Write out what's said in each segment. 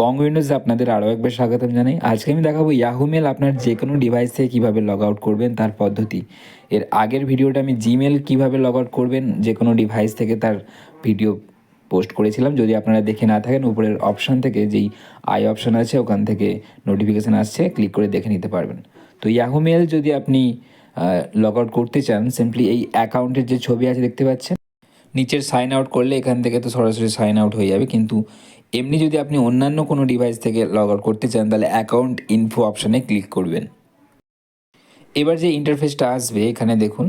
বং উইন্ডোজে আপনাদের আরও একবার স্বাগতম জানাই। আজকে আমি দেখাবো ইয়াহু মেল আপনার যে কোনো ডিভাইস থেকে কীভাবে লগ আউট করবেন তার পদ্ধতি। এর আগের ভিডিওটা আমি জিমেল কীভাবে লগ আউট করবেন যে কোনো ডিভাইস থেকে তার ভিডিও পোস্ট করেছিলাম। যদি আপনারা দেখে না থাকেন, উপরের অপশান থেকে যেই আই অপশান আছে ওখান থেকে নোটিফিকেশান আসছে, ক্লিক করে দেখে নিতে পারবেন। তো ইয়াহু মেল যদি আপনি লগ আউট করতে চান, সিম্পলি এই অ্যাকাউন্টের যে ছবি আছে দেখতে পাচ্ছেন, নিচের সাইন আউট করলে এখান থেকে তো সরাসরি সাইন আউট হয়ে যাবে। কিন্তু এমনি যদি আপনি অন্যান্য কোনো ডিভাইস থেকে লগ আউট করতে চান, তাহলে অ্যাকাউন্ট ইনফো অপশানে ক্লিক করবেন। এবার যে ইন্টারফেসটা আসবে, এখানে দেখুন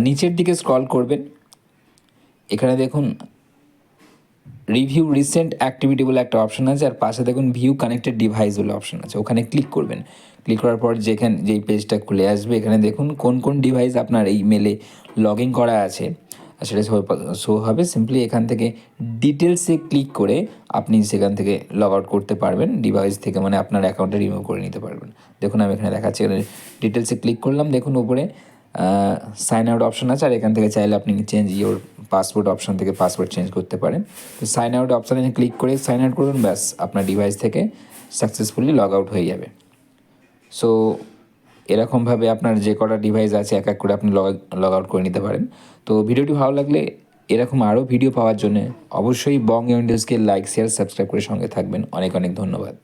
নিচের দিকে স্ক্রল করবেন, এখানে দেখুন রিভিউ রিসেন্ট অ্যাক্টিভিটি বলে একটা অপশান আছে, আর পাশে দেখুন ভিউ কানেক্টেড ডিভাইস বলে অপশান আছে, ওখানে ক্লিক করবেন। ক্লিক করার পর যেই পেজটা খুলে আসবে, এখানে দেখুন কোন কোন ডিভাইস আপনার এই মেলে লগ ইন করা আছে সেটা শো হবে। সিম্পলি এখান থেকে ডিটেলসে ক্লিক করে আপনি সেখান থেকে লগ আউট করতে পারবেন ডিভাইস থেকে, মানে আপনার অ্যাকাউন্টে রিমুভ করে নিতে পারবেন। দেখুন আমি এখানে দেখাচ্ছি, এখানে ডিটেলসে ক্লিক করলাম, দেখুন উপরে সাইন আউট অপশান আছে, আর এখান থেকে চাইলে আপনি চেঞ্জ ইওর পাসওয়ার্ড অপশান থেকে পাসওয়ার্ড চেঞ্জ করতে পারেন। তো সাইন আউট অপশানে ক্লিক করে সাইন আউট করুন, ব্যাস আপনার ডিভাইস থেকে সাকসেসফুলি লগ আউট হয়ে যাবে। সো এরকমভাবে আপনার যে কটা ডিভাইস আছে এক এক করে আপনি লগ আউট করে নিতে পারেন। তো ভিডিওটি ভালো লাগলে এরকম আরও ভিডিও পাওয়ার জন্য অবশ্যই বং উইন্ডোজকে লাইক, শেয়ার, সাবস্ক্রাইব করে সঙ্গে থাকবেন। অনেক অনেক ধন্যবাদ।